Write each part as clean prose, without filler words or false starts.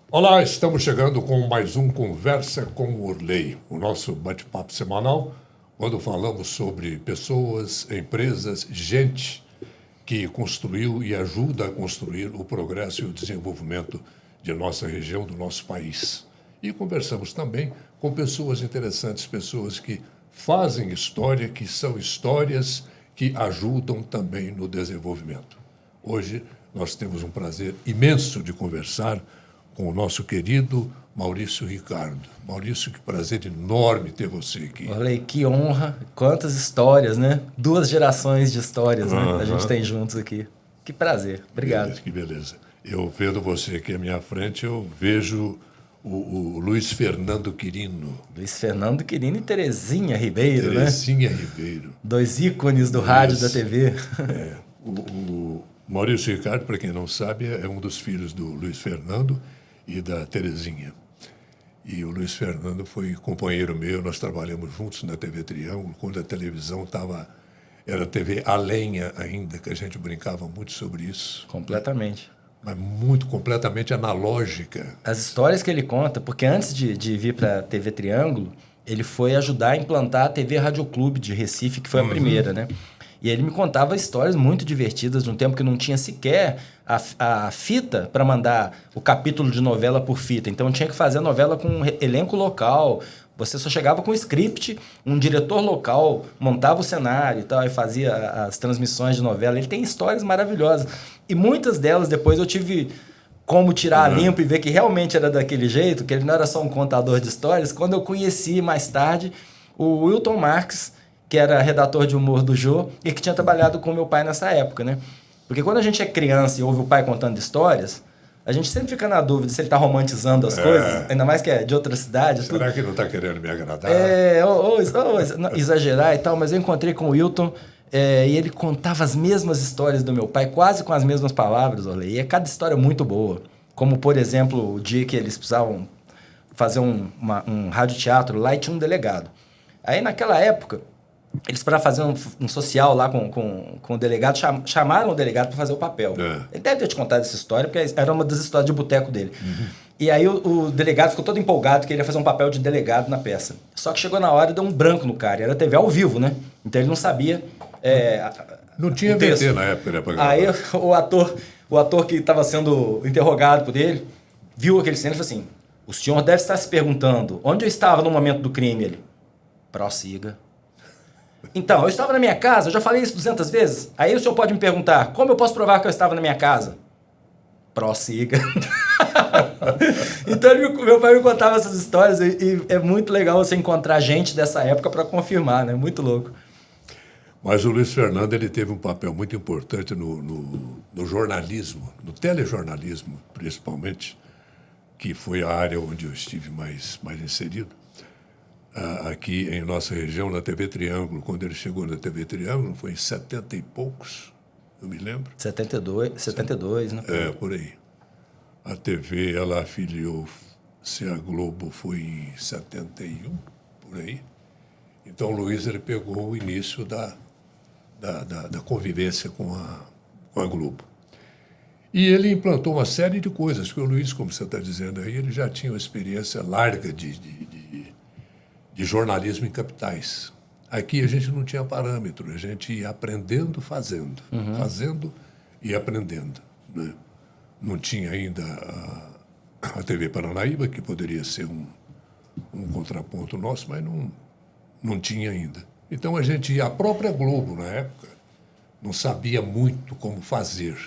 Olá, estamos chegando com mais um Conversa com o Orley, o nosso bate-papo semanal, quando falamos sobre pessoas, empresas, gente que construiu e ajuda a construir o progresso e o desenvolvimento de nossa região, do nosso país. E conversamos também com pessoas interessantes, pessoas que fazem história, que são histórias que ajudam também no desenvolvimento. Hoje nós temos um prazer imenso de conversar com o nosso querido Maurício Ricardo. Maurício, que prazer enorme ter você aqui. Olha, que honra, quantas histórias, né? 2 gerações de histórias, né? A gente tem juntos aqui. Que prazer, obrigado. Beleza, que beleza. Eu vendo você aqui à minha frente, eu vejo o Luiz Fernando Quirino. Luiz Fernando Quirino e Terezinha Ribeiro, Terezinha né? Ribeiro. 2 ícones do rádio e da TV. O Maurício Ricardo, para quem não sabe, é um dos filhos do Luiz Fernando e da Terezinha. E o Luiz Fernando foi companheiro meu, nós trabalhamos juntos na TV Triângulo, quando a televisão era TV a lenha ainda, que a gente brincava muito sobre isso. Completamente. Mas completamente analógica. As histórias que ele conta, porque antes de vir para a TV Triângulo, ele foi ajudar a implantar a TV Rádio Clube de Recife, que foi a primeira, né? E ele me contava histórias muito divertidas de um tempo que não tinha sequer a fita para mandar o capítulo de novela por fita. Então tinha que fazer a novela com um elenco local. Você só chegava com o script, um diretor local montava o cenário e tal, e fazia as transmissões de novela. Ele tem histórias maravilhosas. E muitas delas depois eu tive como tirar a limpo e ver que realmente era daquele jeito, que ele não era só um contador de histórias. Quando eu conheci mais tarde o Wilton Marques, que era redator de humor do Jô e que tinha trabalhado com meu pai nessa época, né? Porque quando a gente é criança e ouve o pai contando histórias, a gente sempre fica na dúvida se ele está romantizando as coisas, ainda mais que é de outra cidade. Será que ele não está querendo me agradar? Ou exagerar e tal, mas eu encontrei com o Wilton e ele contava as mesmas histórias do meu pai, quase com as mesmas palavras, olha, e é cada história muito boa. Como, por exemplo, o dia que eles precisavam fazer um radioteatro lá e tinha um delegado. Aí, naquela época, eles, para fazer um social lá com o delegado, chamaram o delegado para fazer o papel. Ele deve ter te contado essa história, porque era uma das histórias de boteco dele. E aí o delegado ficou todo empolgado que ele ia fazer um papel de delegado na peça. Só que chegou na hora e deu um branco no cara. Era TV ao vivo, né? Então ele não sabia... não tinha VT na época, né? Aí o ator que estava sendo interrogado por ele viu aquele cena e falou assim: o senhor deve estar se perguntando onde eu estava no momento do crime. Ele: prossiga. Então, eu estava na minha casa, eu já falei isso 200 vezes. Aí o senhor pode me perguntar: como eu posso provar que eu estava na minha casa? Prossiga. Então, meu pai me contava essas histórias e é muito legal você encontrar gente dessa época para confirmar, né? Muito louco. Mas o Luiz Fernando ele teve um papel muito importante no jornalismo, no telejornalismo, principalmente, que foi a área onde eu estive mais inserido. Aqui em nossa região, na TV Triângulo, quando ele chegou na TV Triângulo, foi em 70 e poucos, eu me lembro. 72, né? Por aí. A TV, ela afiliou-se à Globo, foi em 71, por aí. Então, o Luiz, ele pegou o início da convivência com a Globo. E ele implantou uma série de coisas, porque o Luiz, como você está dizendo aí, ele já tinha uma experiência larga de jornalismo em capitais. Aqui a gente não tinha parâmetro, a gente ia aprendendo fazendo, fazendo e aprendendo, né? Não tinha ainda a TV Paranaíba, que poderia ser um contraponto nosso, mas não tinha ainda. Então a própria Globo, na época, não sabia muito como fazer.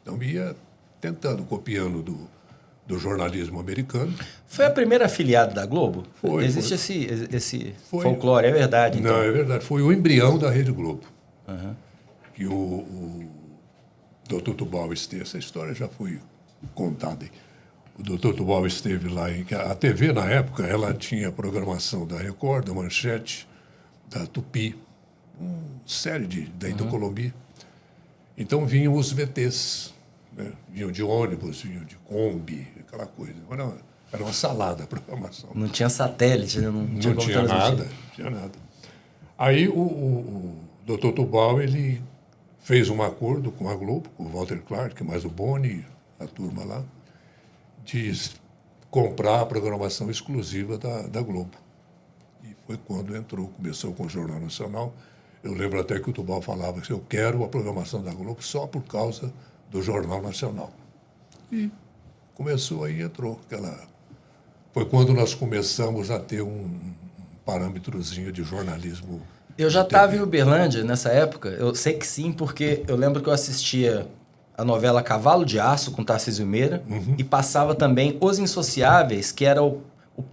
Então ia tentando, copiando do jornalismo americano. Foi a primeira afiliada da Globo? Foi. Existe esse folclore, é verdade? Então. Não, é verdade. Foi o embrião da Rede Globo. Que o Dr. Tubal esteve, essa história já foi contada. O Dr. Tubal esteve lá. A TV, na época, ela tinha programação da Record, da Manchete, da Tupi, uma série da Indo-Colombi. Então vinham os VTs, né? Vinham de ônibus, vinham de Kombi, aquela coisa. Era uma salada a programação. Não tinha satélite, né? Não tinha nada, não tinha nada. Aí o Dr. Tubal, ele fez um acordo com a Globo, com o Walter Clark, mais o Boni, a turma lá, de comprar a programação exclusiva da Globo. E foi quando começou com o Jornal Nacional. Eu lembro até que o Tubal falava que eu quero a programação da Globo só por causa do Jornal Nacional. E começou aí, entrou aquela... Foi quando nós começamos a ter um parâmetrozinho de jornalismo. Eu já estava em Uberlândia nessa época, eu sei que sim, porque eu lembro que eu assistia a novela Cavalo de Aço com Tarcísio Meira e passava também Os Insociáveis, que era o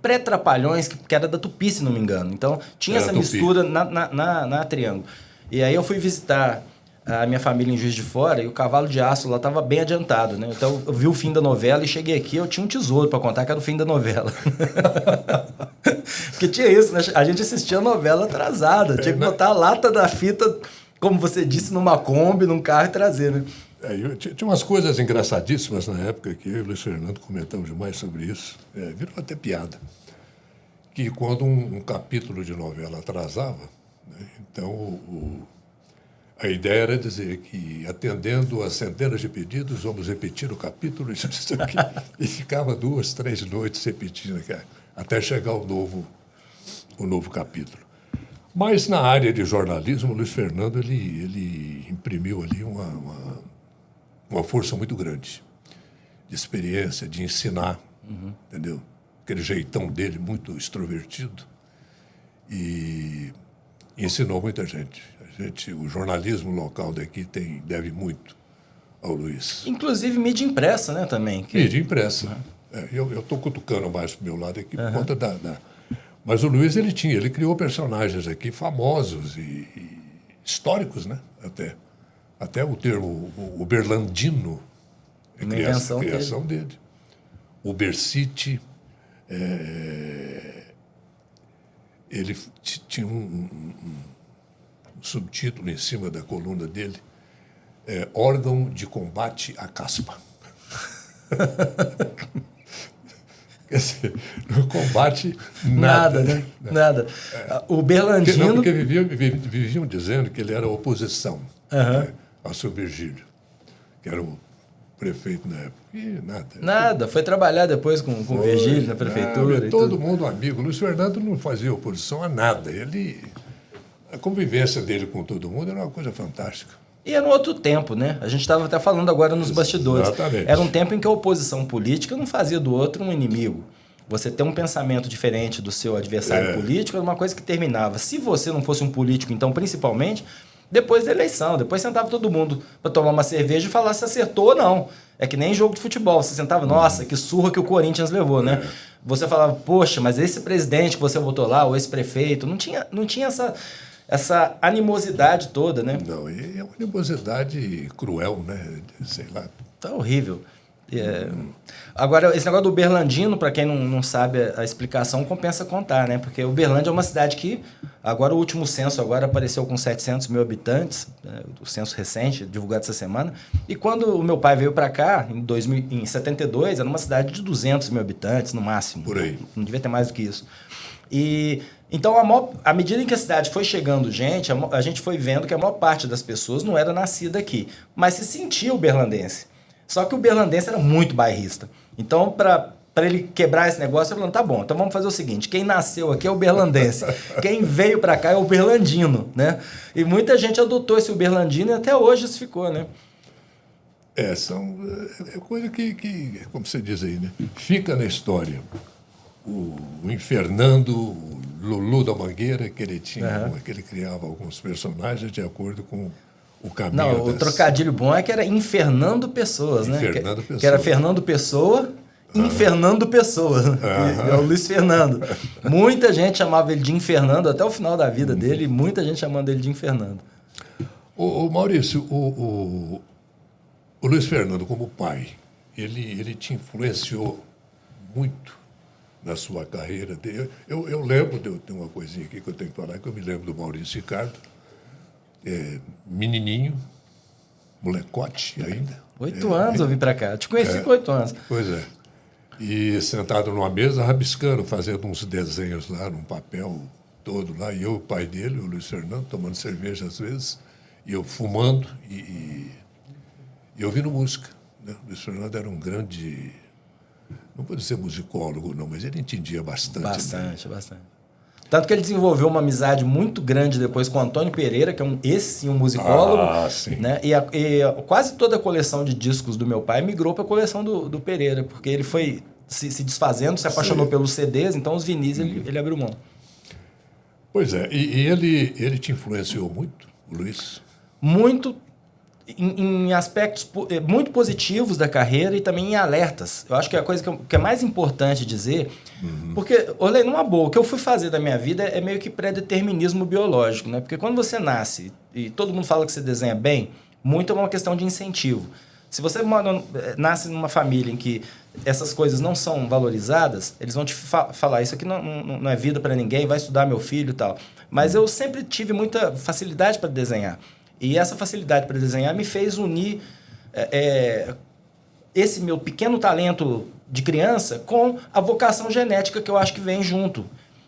Pré-Trapalhões, que era da Tupi, se não me engano. Então tinha Era essa Tupi. mistura na Triângulo. E aí eu fui visitar a minha família em Juiz de Fora e o Cavalo de Aço lá estava bem adiantado, né? Então eu vi o fim da novela e cheguei aqui, eu tinha um tesouro para contar que era o fim da novela. Porque tinha isso, né? A gente assistia a novela atrasada, tinha que botar a lata da fita, como você disse, numa Kombi, num carro e trazer, né? Tinha umas coisas engraçadíssimas na época que eu e o Luiz Fernando comentamos demais sobre isso. Virou até piada. Que quando um capítulo de novela atrasava, né, então a ideia era dizer que, atendendo a centenas de pedidos, vamos repetir o capítulo e ficava 2, 3 noites repetindo até chegar o novo capítulo. Mas na área de jornalismo, o Luiz Fernando ele imprimiu ali uma força muito grande de experiência, de ensinar, entendeu? Aquele jeitão dele muito extrovertido e ensinou muita gente. O jornalismo local daqui deve muito ao Luiz. Inclusive mídia impressa, né, também. Mídia impressa. Eu estou cutucando mais para o meu lado aqui por conta Mas o Luiz, ele criou personagens aqui famosos e históricos, né? Até o termo uberlandino é criação dele. Ubercity, ele tinha um subtítulo em cima da coluna dele, órgão de combate à caspa. Quer dizer, no combate, nada. Né? Nada. O Berlandino... Não, porque viviam dizendo que ele era oposição ao seu Virgílio, que era o prefeito na época. E nada. Foi trabalhar depois com o Virgílio na prefeitura. Todo mundo amigo. O Luiz Fernando não fazia oposição a nada. A convivência dele com todo mundo era uma coisa fantástica. E era um outro tempo, né? A gente estava até falando agora nos bastidores. Exatamente. Era um tempo em que a oposição política não fazia do outro um inimigo. Você ter um pensamento diferente do seu adversário político era uma coisa que terminava. Se você não fosse um político, então, principalmente, depois da eleição. Depois sentava todo mundo para tomar uma cerveja e falar se acertou ou não. É que nem jogo de futebol. Você sentava, nossa, que surra que o Corinthians levou, né? Você falava, poxa, mas esse presidente que você votou lá, ou esse prefeito, não tinha essa animosidade toda, né? Não, é uma animosidade cruel, né? Sei lá. Tá horrível. Agora, esse negócio do Uberlandino, para quem não sabe a explicação, compensa contar, né? Porque Uberlândia é uma cidade que, agora o último censo agora apareceu com 700 mil habitantes, o censo recente, divulgado essa semana, e quando o meu pai veio para cá, em 72, era uma cidade de 200 mil habitantes, no máximo. Por aí. Não devia ter mais do que isso. Então, à medida em que a cidade foi chegando gente, a gente foi vendo que a maior parte das pessoas não era nascida aqui, mas se sentia uberlandense. Só que o uberlandense era muito bairrista. Então, para ele quebrar esse negócio, ele falou, tá bom, então vamos fazer o seguinte, quem nasceu aqui é uberlandense, quem veio para cá é uberlandino, né? E muita gente adotou esse uberlandino e até hoje isso ficou, né? É coisa que, como você diz aí, né? Fica na história. O Infernando, o Lulu da Mangueira, que ele tinha, que ele criava alguns personagens de acordo com o caminho. Não, o trocadilho bom é que era Infernando Pessoas, né? Que era Fernando Pessoa, Infernando Pessoa. É o Luiz Fernando. Muita gente chamava ele de Infernando até o final da vida dele, e muita gente chamando ele de Infernando. O Maurício, o Luiz Fernando, como pai, ele te influenciou muito na sua carreira. Eu lembro, tem uma coisinha aqui que eu tenho que falar, que eu me lembro do Maurício Ricardo, menininho, molecote ainda. 8 anos eu vim para cá. Te conheci com 8 anos. Pois é. E sentado numa mesa, rabiscando, fazendo uns desenhos lá, num papel todo lá. E eu, o pai dele, o Luiz Fernando, tomando cerveja às vezes, e eu fumando e ouvindo música, né? O Luiz Fernando era um grande não vou dizer musicólogo, não, mas ele entendia bastante. Bastante, né? Bastante. Tanto que ele desenvolveu uma amizade muito grande depois com o Antônio Pereira, que é esse sim, um musicólogo. Ah, sim. Né? E quase toda a coleção de discos do meu pai migrou para a coleção do Pereira, porque ele foi se desfazendo, se apaixonou pelos CDs, então os vinis ele abriu mão. Pois é, e ele te influenciou muito, o Luiz? Muito em aspectos muito positivos da carreira e também em alertas. Eu acho que a coisa que é mais importante dizer, porque, olha, numa boa, o que eu fui fazer da minha vida é meio que pré-determinismo biológico, né? Porque quando você nasce e todo mundo fala que você desenha bem, muito é uma questão de incentivo. Se você nasce numa família em que essas coisas não são valorizadas, eles vão te falar, isso aqui não é vida para ninguém, vai estudar meu filho e tal. Mas eu sempre tive muita facilidade para desenhar. E essa facilidade para desenhar me fez unir esse meu pequeno talento de criança com a vocação genética que eu acho que vem junto.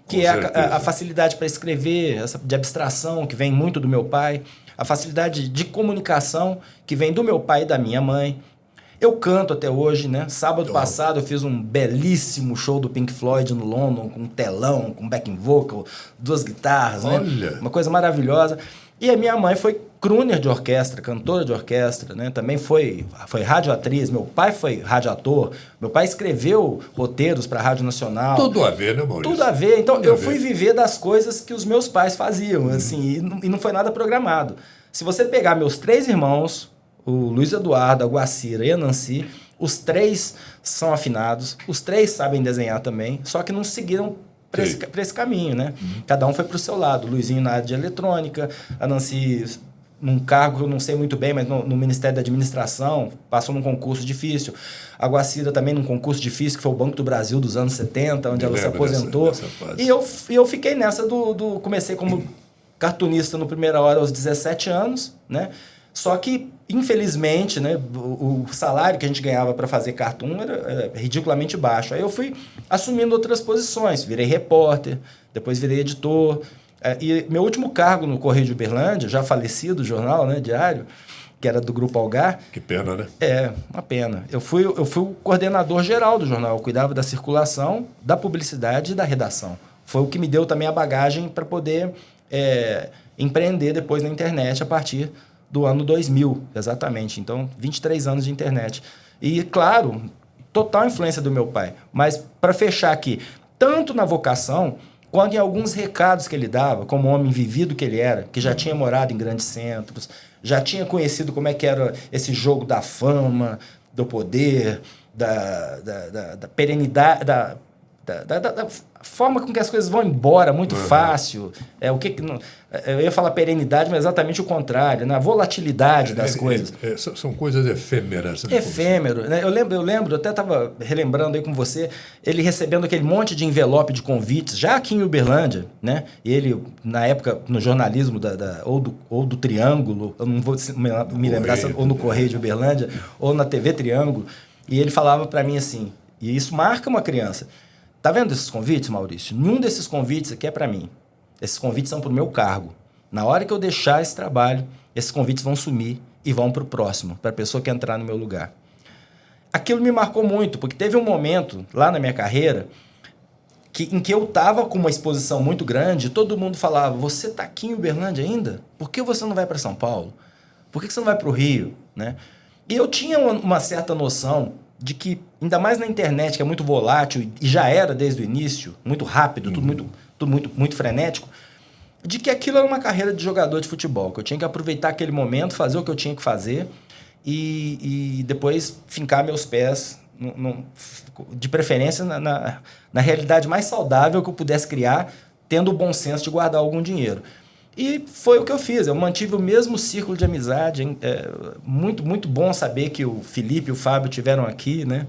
Que é a facilidade para escrever, de abstração, que vem muito do meu pai. A facilidade de comunicação, que vem do meu pai e da minha mãe. Eu canto até hoje, né? Sábado passado eu fiz um belíssimo show do Pink Floyd no London, com um telão, com backing vocal, 2 guitarras, né? Uma coisa maravilhosa. E a minha mãe foi crooner de orquestra, cantora de orquestra, né? Também foi radioatriz. Meu pai foi radioator. Meu pai escreveu roteiros para a Rádio Nacional. Tudo a ver, né, Maurício? Tudo a ver. Então, eu fui viver das coisas que os meus pais faziam, assim, e não foi nada programado. Se você pegar meus 3 irmãos, o Luiz Eduardo, a Guacira e a Nancy, os 3 são afinados, os 3 sabem desenhar também, só que não seguiram para esse caminho, né? Cada um foi para o seu lado. O Luizinho na área de eletrônica, a Nancy num cargo que eu não sei muito bem, mas no Ministério da Administração, passou num concurso difícil. A Guacira também num concurso difícil, que foi o Banco do Brasil dos anos 70, onde ela se aposentou. E eu fiquei nessa comecei como cartunista no Primeira Hora aos 17 anos, né? Só que, infelizmente, né, o salário que a gente ganhava para fazer cartoon era ridiculamente baixo. Aí eu fui assumindo outras posições. Virei repórter, depois virei editor. E meu último cargo no Correio de Uberlândia, já falecido jornal, né, diário, que era do Grupo Algar. Que pena, né? É, uma pena. Eu fui o coordenador geral do jornal. Eu cuidava da circulação, da publicidade e da redação. Foi o que me deu também a bagagem para poder empreender depois na internet a partir do ano 2000, exatamente. Então, 23 anos de internet. E, claro, total influência do meu pai. Mas, para fechar aqui, tanto na vocação, quanto em alguns recados que ele dava, como homem vivido que ele era, que já tinha morado em grandes centros, já tinha conhecido como é que era esse jogo da fama, do poder, da perenidade, da forma com que as coisas vão embora muito fácil. Eu ia falar perenidade, mas exatamente o contrário, na volatilidade das coisas. São coisas efêmeras. Né? Efêmero. Né? Eu lembro, eu até estava relembrando aí com você, ele recebendo aquele monte de envelope de convites, já aqui em Uberlândia, né? E ele, na época, no jornalismo ou do Triângulo, eu não vou me lembrar, ou no Correio de Uberlândia, ou na TV Triângulo, e ele falava para mim assim, e isso marca uma criança: tá vendo esses convites, Maurício? Nenhum desses convites aqui é para mim. Esses convites são para o meu cargo. Na hora que eu deixar esse trabalho, esses convites vão sumir e vão para o próximo, para a pessoa que entrar no meu lugar. Aquilo me marcou muito, porque teve um momento lá na minha carreira em que eu estava com uma exposição muito grande e todo mundo falava: você está aqui em Uberlândia ainda? Por que você não vai para São Paulo? Por que você não vai para o Rio? Né? E eu tinha uma certa noção de que, ainda mais na internet, que é muito volátil, e já era desde o início, muito rápido, tudo muito frenético, de que aquilo era uma carreira de jogador de futebol, que eu tinha que aproveitar aquele momento, fazer o que eu tinha que fazer e depois fincar meus pés, de preferência, na realidade mais saudável que eu pudesse criar, tendo o bom senso de guardar algum dinheiro. E foi o que eu fiz. Eu mantive o mesmo círculo de amizade. Muito, muito bom saber que o Felipe e o Fábio estiveram aqui, né?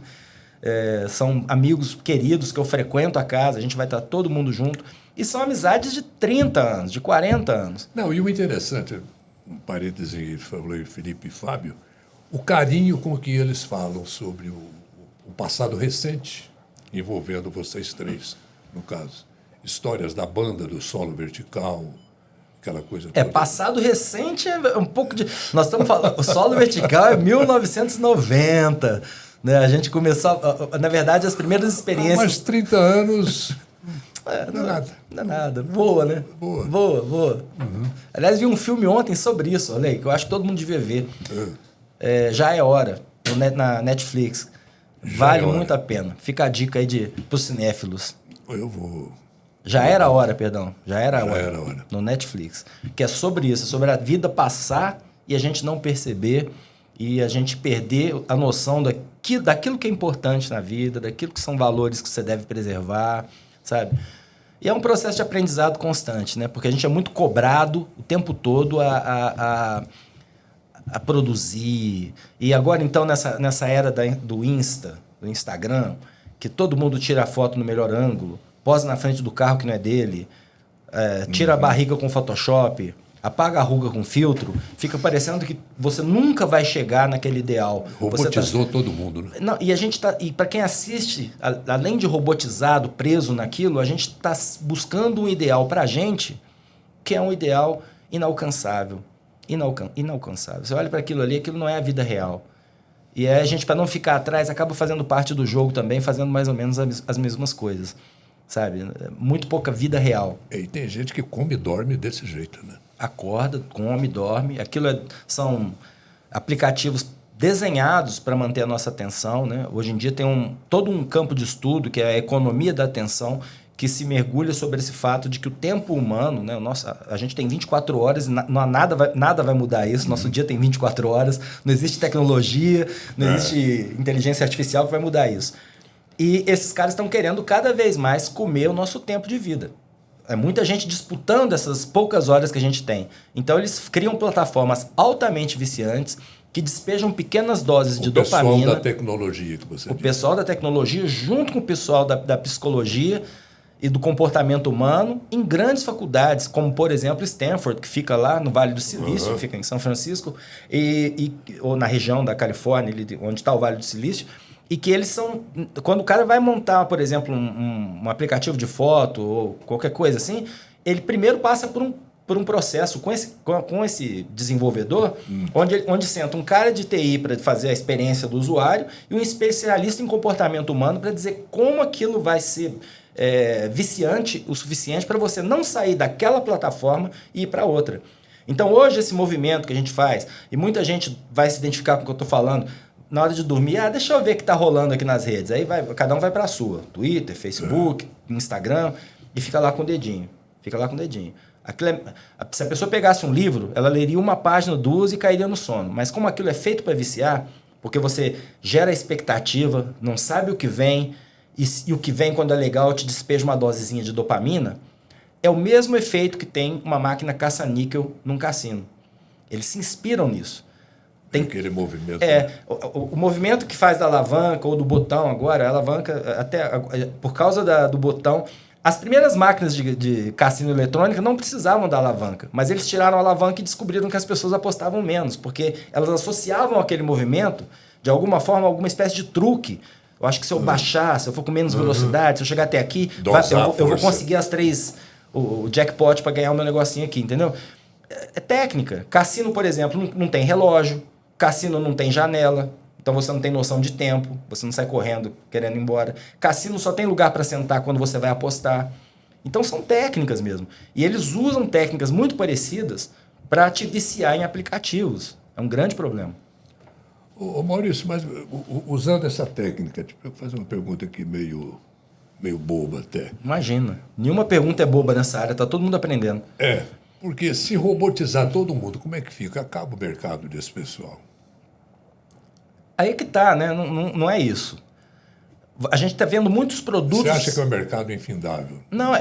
São amigos queridos que eu frequento a casa. A gente vai estar todo mundo junto. E são amizades de 30 anos, de 40 anos. Não, e o interessante, um parêntese, falou aí Felipe e Fábio, o carinho com que eles falam sobre o passado recente envolvendo vocês 3, no caso. Histórias da banda, do solo vertical, aquela coisa toda. Passado recente é um pouco de... Nós estamos falando... O solo vertical é 1990, Né? A gente começou... Na verdade, as primeiras experiências... Mais 30 anos... não é nada. Não é nada. Voa, né? Voa. Aliás, vi um filme ontem sobre isso, olha aí, que eu acho que todo mundo devia ver. Já é hora, na Netflix. Vale muito a pena. Fica a dica aí pros cinéfilos. Eu vou... Já era a hora, perdão. Já era a hora. hora. No Netflix. Que é sobre isso, sobre a vida passar e a gente não perceber e a gente perder a noção daquilo que é importante na vida, daquilo que são valores que você deve preservar, sabe? E é um processo de aprendizado constante, né? Porque a gente é muito cobrado o tempo todo a produzir. E agora, então, nessa era do Instagram, que todo mundo tira a foto no melhor ângulo, posa na frente do carro que não é dele, tira a barriga com Photoshop, apaga a ruga com filtro, fica parecendo que você nunca vai chegar naquele ideal. Robotizou todo mundo, né? Não, e para quem assiste, além de robotizado, preso naquilo, a gente está buscando um ideal para a gente que é um ideal inalcançável. Inalcançável. Você olha para aquilo ali, aquilo não é a vida real. E aí a gente, para não ficar atrás, acaba fazendo parte do jogo também, fazendo mais ou menos as mesmas coisas. Sabe? Muito pouca vida real. E tem gente que come e dorme desse jeito, né? Acorda, come, dorme. Aquilo são aplicativos desenhados para manter a nossa atenção, né? Hoje em dia tem todo um campo de estudo, que é a economia da atenção, que se mergulha sobre esse fato de que o tempo humano, né? A gente tem 24 horas e nada vai mudar isso. Nosso dia tem 24 horas. Não existe tecnologia, não existe inteligência artificial que vai mudar isso. E esses caras estão querendo cada vez mais comer o nosso tempo de vida. É muita gente disputando essas poucas horas que a gente tem. Então, eles criam plataformas altamente viciantes que despejam pequenas doses de dopamina. O pessoal da tecnologia que você disse. Pessoal da tecnologia junto com o pessoal da psicologia e do comportamento humano em grandes faculdades, como, por exemplo, Stanford, que fica lá no Vale do Silício, fica em São Francisco, ou na região da Califórnia, onde está o Vale do Silício. E que eles são... Quando o cara vai montar, por exemplo, um aplicativo de foto ou qualquer coisa assim, ele primeiro passa por um processo com esse desenvolvedor, onde senta um cara de TI para fazer a experiência do usuário e um especialista em comportamento humano para dizer como aquilo vai ser viciante o suficiente para você não sair daquela plataforma e ir para outra. Então, hoje, esse movimento que a gente faz, e muita gente vai se identificar com o que eu estou falando, na hora de dormir, deixa eu ver o que está rolando aqui nas redes. Aí cada um vai para a sua. Twitter, Facebook, Instagram, e fica lá com o dedinho. Se a pessoa pegasse um livro, ela leria uma página, duas e cairia no sono. Mas como aquilo é feito para viciar, porque você gera expectativa, não sabe o que vem, e o que vem quando é legal te despeja uma dosezinha de dopamina, é o mesmo efeito que tem uma máquina caça-níquel num cassino. Eles se inspiram nisso. Tem aquele movimento. O movimento que faz da alavanca ou do botão agora, a alavanca, até por causa do botão. As primeiras máquinas de cassino eletrônica não precisavam da alavanca, mas eles tiraram a alavanca e descobriram que as pessoas apostavam menos, porque elas associavam aquele movimento, de alguma forma, a alguma espécie de truque. Eu acho que se eu baixar, se eu for com menos velocidade, se eu chegar até aqui, eu vou conseguir o jackpot para ganhar o meu negocinho aqui, entendeu? É técnica. Cassino, por exemplo, não tem relógio. Cassino não tem janela, então você não tem noção de tempo, você não sai correndo querendo ir embora. Cassino só tem lugar para sentar quando você vai apostar. Então são técnicas mesmo. E eles usam técnicas muito parecidas para te viciar em aplicativos. É um grande problema. Ô Maurício, mas usando essa técnica, eu vou fazer uma pergunta aqui meio boba até. Imagina. Nenhuma pergunta é boba nessa área, tá todo mundo aprendendo. Porque se robotizar todo mundo, como é que fica? Acaba o mercado desse pessoal. Aí que tá, né? Não é isso. A gente está vendo muitos produtos... Você acha que é um mercado infindável? Não,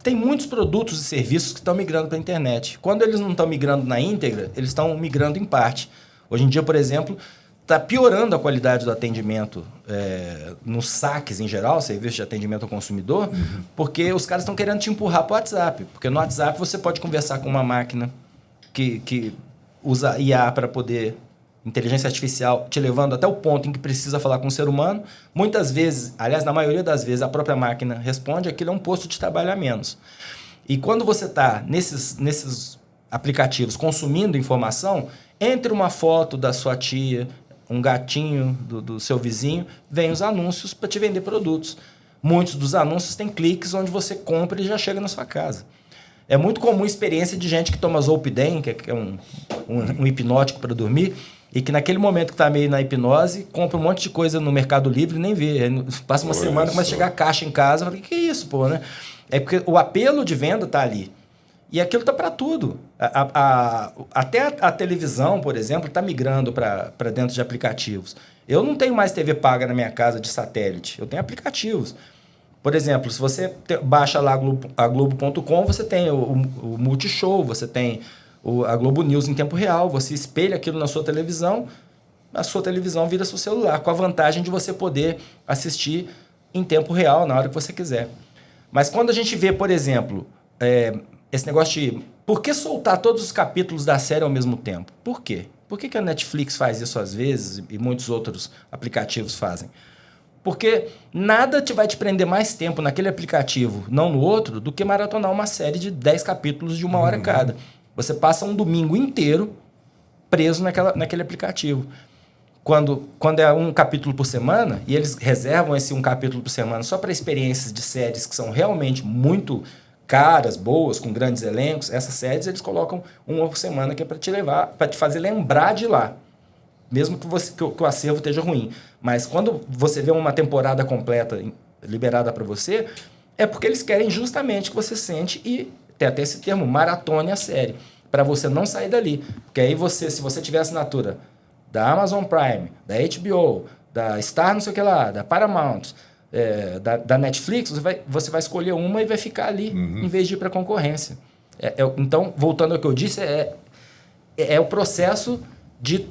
tem muitos produtos e serviços que estão migrando para a internet. Quando eles não estão migrando na íntegra, eles estão migrando em parte. Hoje em dia, por exemplo, está piorando a qualidade do atendimento nos saques em geral, serviço de atendimento ao consumidor, porque os caras estão querendo te empurrar para o WhatsApp. Porque no WhatsApp você pode conversar com uma máquina que usa IA para poder... inteligência artificial te levando até o ponto em que precisa falar com o ser humano. Muitas vezes, aliás, na maioria das vezes, a própria máquina responde, aquilo é um posto de trabalho a menos. E quando você está nesses aplicativos consumindo informação, entre uma foto da sua tia, um gatinho do seu vizinho, vem os anúncios para te vender produtos. Muitos dos anúncios têm cliques onde você compra e já chega na sua casa. É muito comum a experiência de gente que toma Zolpidem, que é um hipnótico para dormir, e que naquele momento que está meio na hipnose, compra um monte de coisa no Mercado Livre e nem vê. Aí passa uma semana, começa a chegar a caixa em casa, fala, que é isso, pô, né? É porque o apelo de venda está ali. E aquilo está para tudo. Até a televisão, por exemplo, está migrando para dentro de aplicativos. Eu não tenho mais TV paga na minha casa de satélite. Eu tenho aplicativos. Por exemplo, se você baixa lá a Globo.com, você tem o Multishow, você tem a Globo News em tempo real, você espelha aquilo na sua televisão, a sua televisão vira seu celular, com a vantagem de você poder assistir em tempo real, na hora que você quiser. Mas quando a gente vê, por exemplo, esse negócio de por que soltar todos os capítulos da série ao mesmo tempo? Por quê? Por que a Netflix faz isso às vezes e muitos outros aplicativos fazem? Porque nada vai te prender mais tempo naquele aplicativo, não no outro, do que maratonar uma série de 10 capítulos de 1 hora cada. Você passa um domingo inteiro preso naquele aplicativo. Quando é um capítulo por semana, e eles reservam esse um capítulo por semana só para experiências de séries que são realmente muito caras, boas, com grandes elencos, essas séries eles colocam uma por semana que é para te levar, para te fazer lembrar de lá. Mesmo que o acervo esteja ruim. Mas quando você vê uma temporada completa liberada para você, é porque eles querem justamente que você sente e tem até esse termo, maratone a série, para você não sair dali. Porque aí se você tiver assinatura da Amazon Prime, da HBO, da Star não sei o que lá, da Paramount, da Netflix, você vai escolher uma e vai ficar ali, em vez de ir para a concorrência. Então, voltando ao que eu disse, é o processo de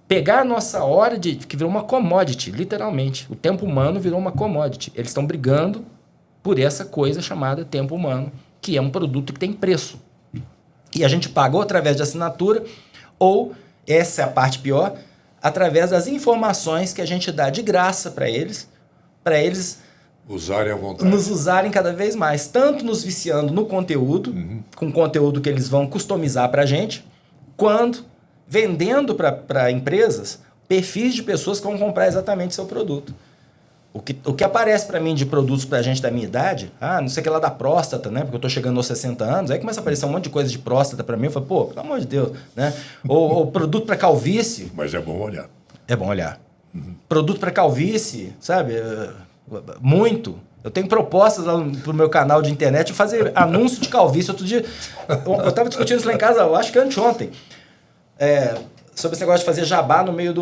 pegar a nossa hora que virou uma commodity, literalmente. O tempo humano virou uma commodity. Eles estão brigando por essa coisa chamada tempo humano, que é um produto que tem preço. E a gente pagou através de assinatura, ou, essa é a parte pior, através das informações que a gente dá de graça para eles usarem à vontade. Nos usarem cada vez mais. Tanto nos viciando no conteúdo, com conteúdo que eles vão customizar para a gente, quanto vendendo para empresas perfis de pessoas que vão comprar exatamente seu produto. O que aparece para mim de produtos para a gente da minha idade, não sei o que lá da próstata, né? Porque eu estou chegando aos 60 anos, aí começa a aparecer um monte de coisa de próstata para mim, eu falo, pô, pelo amor de Deus, né? ou produto para calvície. Mas é bom olhar. É bom olhar. Produto para calvície, sabe? Muito. Eu tenho propostas lá pro meu canal de internet de fazer anúncio de calvície. Outro dia, eu estava discutindo isso lá em casa, eu acho que anteontem. Sobre esse negócio de fazer jabá no meio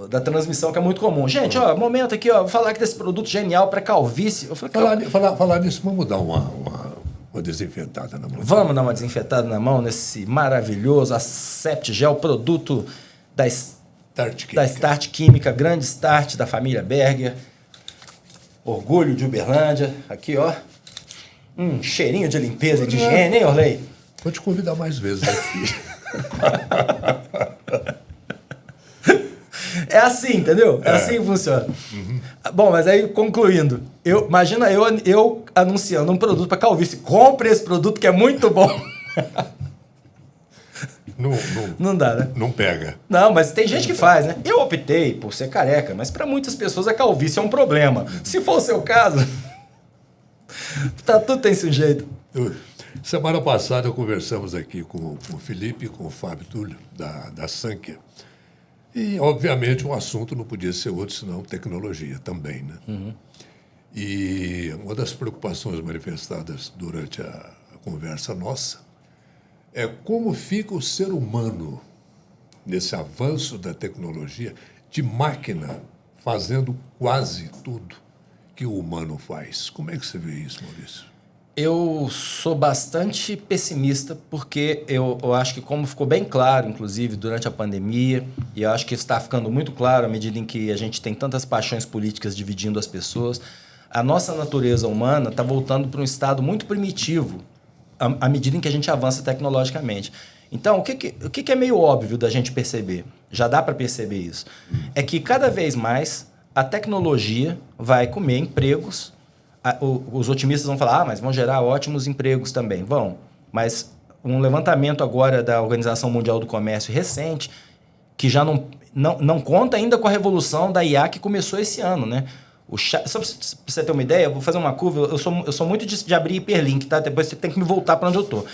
da transmissão, que é muito comum. Gente, momento aqui, vou falar aqui desse produto genial para calvície. Eu falei, falar nisso, vamos dar uma desinfetada na mão. Vamos dar uma desinfetada na mão nesse maravilhoso Assept Gel, produto da Start Química, grande Start da família Berger. Orgulho de Uberlândia. Aqui, ó. Cheirinho de limpeza e de higiene, hein, Orley? Vou te convidar mais vezes aqui. É assim, entendeu? É assim que funciona. Bom, mas aí, concluindo, imagina eu anunciando um produto para calvície. Compre esse produto que é muito bom. Não dá, né? Não pega. Não, mas tem gente que faz, né? Eu optei por ser careca, mas para muitas pessoas a calvície é um problema. Se for o seu caso, tudo tem sujeito. Semana passada conversamos aqui com o Felipe e com o Fábio Túlio, da Sankia. E, obviamente, um assunto não podia ser outro, senão tecnologia também, né? E uma das preocupações manifestadas durante a conversa nossa é como fica o ser humano nesse avanço da tecnologia, de máquina fazendo quase tudo que o humano faz. Como é que você vê isso, Maurício? Eu sou bastante pessimista porque eu acho que, como ficou bem claro, inclusive, durante a pandemia, e eu acho que está ficando muito claro à medida em que a gente tem tantas paixões políticas dividindo as pessoas, a nossa natureza humana está voltando para um estado muito primitivo à medida em que a gente avança tecnologicamente. Então, o que é meio óbvio da gente perceber? Já dá para perceber isso. É que cada vez mais a tecnologia vai comer empregos. Os otimistas vão falar, mas vão gerar ótimos empregos também. Vão. Mas um levantamento agora da Organização Mundial do Comércio recente que já não conta ainda com a revolução da IA que começou esse ano, né? Só para você ter uma ideia, eu vou fazer uma curva. Eu sou muito de abrir hiperlink, tá? Depois você tem que me voltar para onde eu tô.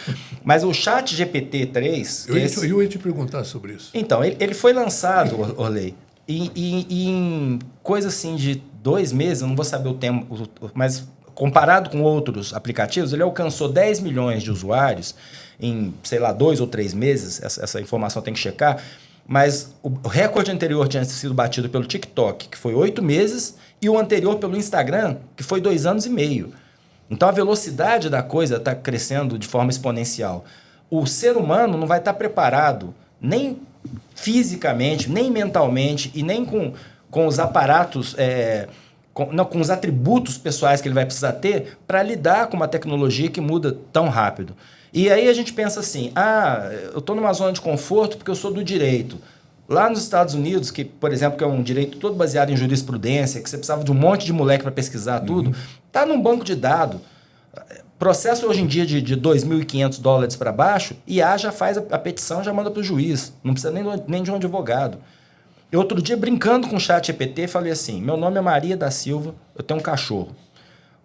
Mas o Chat GPT-3... Eu ia te perguntar sobre isso. Então, ele foi lançado, Orley, em coisa assim de 2 meses, eu não vou saber o tempo, mas comparado com outros aplicativos, ele alcançou 10 milhões de usuários em, sei lá, 2 ou 3 meses. Essa informação tem que checar. Mas o recorde anterior tinha sido batido pelo TikTok, que foi 8 meses, e o anterior pelo Instagram, que foi 2 anos e meio. Então, a velocidade da coisa está crescendo de forma exponencial. O ser humano não vai estar preparado, nem fisicamente, nem mentalmente, e nem com os aparatos, com os atributos pessoais que ele vai precisar ter para lidar com uma tecnologia que muda tão rápido. E aí a gente pensa assim, eu estou numa zona de conforto porque eu sou do direito. Lá nos Estados Unidos, que, por exemplo, que é um direito todo baseado em jurisprudência, que você precisava de um monte de moleque para pesquisar tudo, está num banco de dados. Processo hoje em dia de $2.500 para baixo, IA já faz a petição, já manda para o juiz. Não precisa nem de um advogado. Eu, outro dia, brincando com o Chat GPT, falei assim, meu nome é Maria da Silva, eu tenho um cachorro.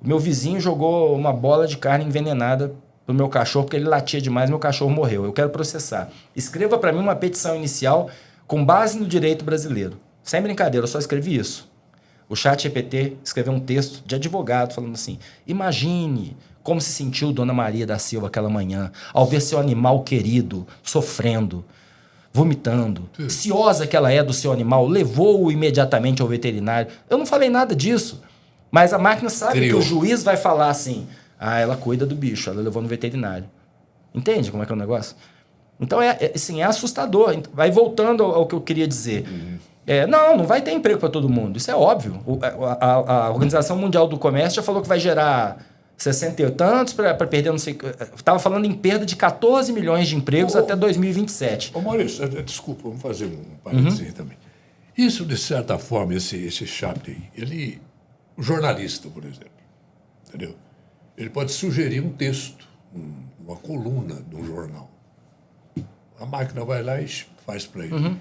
O meu vizinho jogou uma bola de carne envenenada pro meu cachorro, porque ele latia demais, meu cachorro morreu. Eu quero processar. Escreva para mim uma petição inicial com base no direito brasileiro. Sem brincadeira, eu só escrevi isso. O Chat GPT escreveu um texto de advogado falando assim, imagine como se sentiu Dona Maria da Silva aquela manhã, ao ver seu animal querido sofrendo, vomitando. Ciosa que ela é do seu animal, levou-o imediatamente ao veterinário. Eu não falei nada disso, mas a máquina sabe que o juiz vai falar assim, ela cuida do bicho, ela levou no veterinário. Entende como é que é o negócio? Então, assim, é assustador. Vai voltando ao que eu queria dizer. Não vai ter emprego para todo mundo. Isso é óbvio. A Organização Mundial do Comércio já falou que vai gerar 60 e tantos para perder, não sei... Estava falando em perda de 14 milhões de empregos até 2027. Maurício, desculpa, vamos fazer um parênteses também. Isso, de certa forma, esse chat aí, o jornalista, por exemplo, entendeu? Ele pode sugerir um texto, uma coluna de um jornal. A máquina vai lá e faz para ele.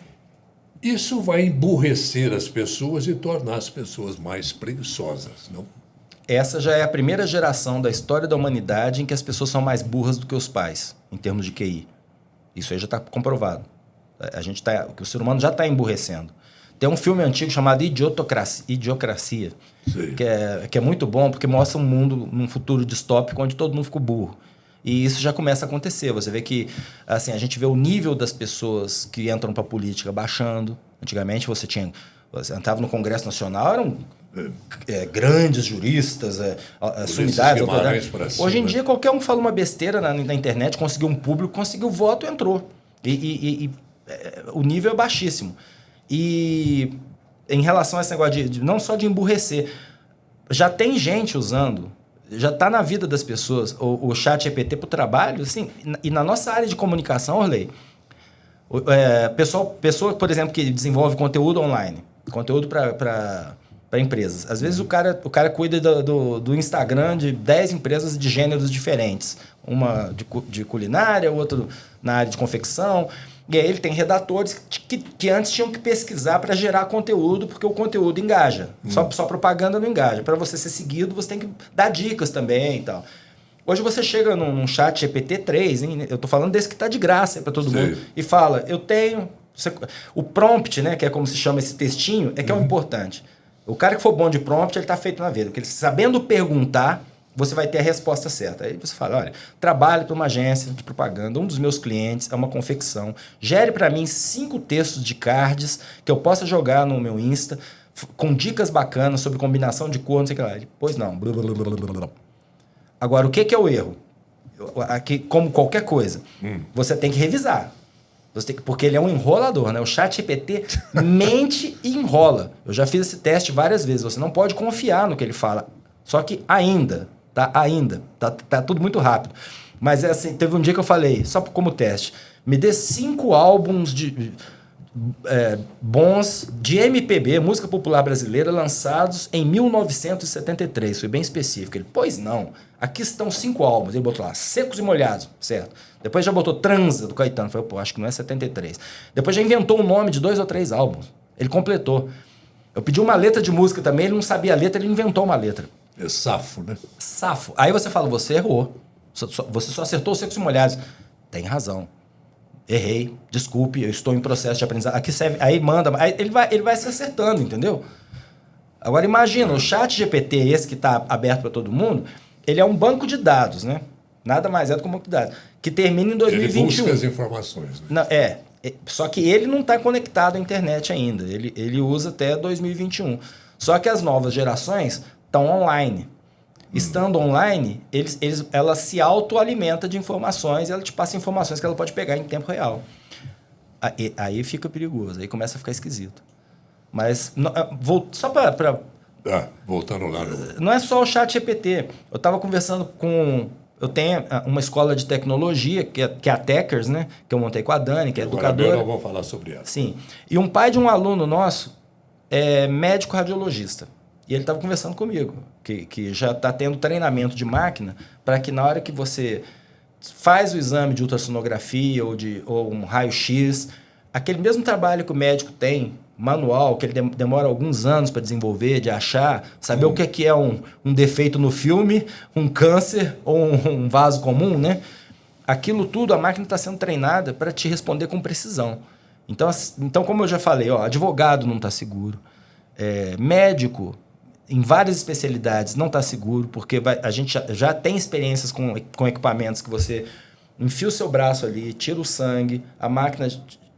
Isso vai emburrecer as pessoas e tornar as pessoas mais preguiçosas, não? Essa já é a primeira geração da história da humanidade em que as pessoas são mais burras do que os pais, em termos de QI. Isso aí já está comprovado. O ser humano já está emburrecendo. Tem um filme antigo chamado Idiocracia, que é muito bom porque mostra um mundo, num futuro distópico, onde todo mundo ficou burro. E isso já começa a acontecer. Você vê que assim, a gente vê o nível das pessoas que entram para a política baixando. Antigamente você entrava no Congresso Nacional, eram grandes juristas, sumidades. Hoje em dia, qualquer um que fala uma besteira na internet, conseguiu um público, conseguiu voto, entrou. O nível é baixíssimo. E em relação a esse negócio não só de emburrecer, já tem gente usando, já está na vida das pessoas, o Chat GPT para o trabalho, assim, e na nossa área de comunicação, Orley, pessoa, por exemplo, que desenvolve conteúdo online, conteúdo para empresas. Às vezes o cara cuida do Instagram de 10 empresas de gêneros diferentes. Uma de culinária, outra na área de confecção. E aí ele tem redatores que antes tinham que pesquisar para gerar conteúdo, porque o conteúdo engaja. Só propaganda não engaja. Para você ser seguido, você tem que dar dicas também e tal. Hoje você chega num chat GPT-3, hein? Eu estou falando desse que está de graça para todo mundo, e fala, eu tenho... O prompt, né, que é como se chama esse textinho, que é o importante. O cara que for bom de prompt, ele está feito na vida. Porque ele, sabendo perguntar, você vai ter a resposta certa. Aí você fala, olha, trabalho para uma agência de propaganda, um dos meus clientes é uma confecção, gere para mim 5 textos de cards que eu possa jogar no meu Insta, com dicas bacanas sobre combinação de cor, não sei o que lá. Ele, pois não. Blá, blá, blá, blá, blá. Agora, o que é o erro? Aqui, como qualquer coisa, você tem que revisar. Porque ele é um enrolador, né? O ChatGPT mente e enrola. Eu já fiz esse teste várias vezes. Você não pode confiar no que ele fala. Só que ainda. Tá tudo muito rápido. Mas assim, teve um dia que eu falei, só como teste, me dê 5 álbuns bons de MPB, música popular brasileira, lançados em 1973. Foi bem específico. Ele, pois não, aqui estão 5 álbuns. Ele botou lá, Secos e Molhados, certo? Depois já botou Transa, do Caetano. Falei, pô, acho que não é 73. Depois já inventou o nome de 2 ou 3 álbuns. Ele completou. Eu pedi uma letra de música também, ele não sabia a letra, ele inventou uma letra. É safo, né? Safo. Aí você fala, você errou. Você só acertou os Secos e Molhados. Tem razão. Errei, desculpe, eu estou em processo de aprendizagem. Aqui serve, aí manda, aí ele vai se acertando, entendeu? Agora imagina, o chat GPT, esse que está aberto para todo mundo, ele é um banco de dados, né? Nada mais é do que um banco de dados, que termina em 2021. Ele busca as informações. Né? Não, só que ele não está conectado à internet ainda, ele usa até 2021. Só que as novas gerações estão online. Estando online, ela se autoalimenta de informações e ela te passa informações que ela pode pegar em tempo real. Aí fica perigoso, aí começa a ficar esquisito. Mas, só para... voltando lá. Não é só o chat GPT. Eu estava conversando com... Eu tenho uma escola de tecnologia, que é a Techers, né? Que eu montei com a Dani, que é educadora. Agora vamos falar sobre ela. Sim. E um pai de um aluno nosso é médico radiologista. E ele estava conversando comigo, que já está tendo treinamento de máquina para que na hora que você faz o exame de ultrassonografia ou um raio-x, aquele mesmo trabalho que o médico tem, manual, que ele demora alguns anos para desenvolver, de achar, saber o que é um defeito no filme, um câncer ou um vaso comum, né? Aquilo tudo, a máquina está sendo treinada para te responder com precisão. Então, como eu já falei, advogado não está seguro, médico... em várias especialidades não está seguro, porque a gente já tem experiências com equipamentos que você enfia o seu braço ali, tira o sangue, a máquina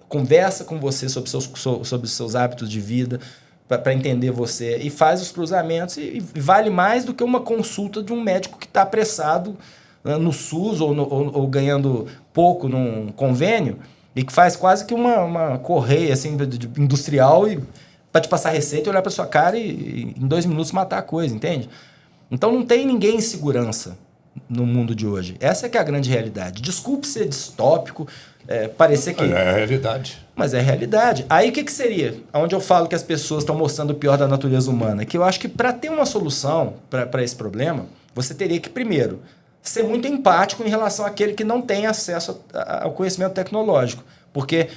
conversa com você sobre os seus hábitos de vida para entender você e faz os cruzamentos e vale mais do que uma consulta de um médico que está apressado no SUS ou ganhando pouco num convênio e que faz quase que uma correia assim, industrial para te passar receita, olhar para sua cara e em 2 minutos matar a coisa, entende? Então não tem ninguém em segurança no mundo de hoje. Essa é que é a grande realidade. Desculpe ser distópico, parecer que... É a realidade. Mas é a realidade. Aí o que seria? Onde eu falo que as pessoas estão mostrando o pior da natureza humana. Que eu acho que para ter uma solução para esse problema, você teria que, primeiro, ser muito empático em relação àquele que não tem acesso ao conhecimento tecnológico. Porque...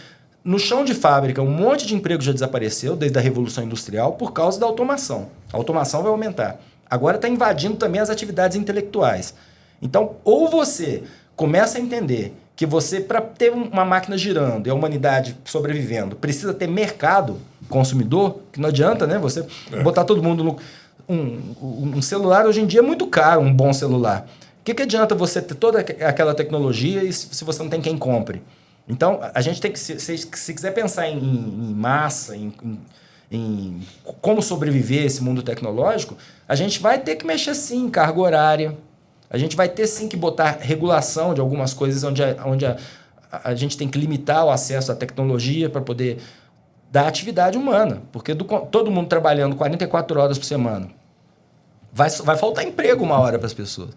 no chão de fábrica, um monte de emprego já desapareceu desde a Revolução Industrial por causa da automação. A automação vai aumentar. Agora está invadindo também as atividades intelectuais. Então, ou você começa a entender que você, para ter uma máquina girando e a humanidade sobrevivendo, precisa ter mercado consumidor, que não adianta, né? Você botar todo mundo no... Um celular hoje em dia é muito caro, um bom celular. O que adianta você ter toda aquela tecnologia e se você não tem quem compre? Então, a gente tem que, se quiser pensar em massa, em como sobreviver a esse mundo tecnológico, a gente vai ter que mexer sim em carga horária, a gente vai ter sim que botar regulação de algumas coisas onde a gente tem que limitar o acesso à tecnologia para poder dar atividade humana, porque todo mundo trabalhando 44 horas por semana, vai faltar emprego uma hora para as pessoas.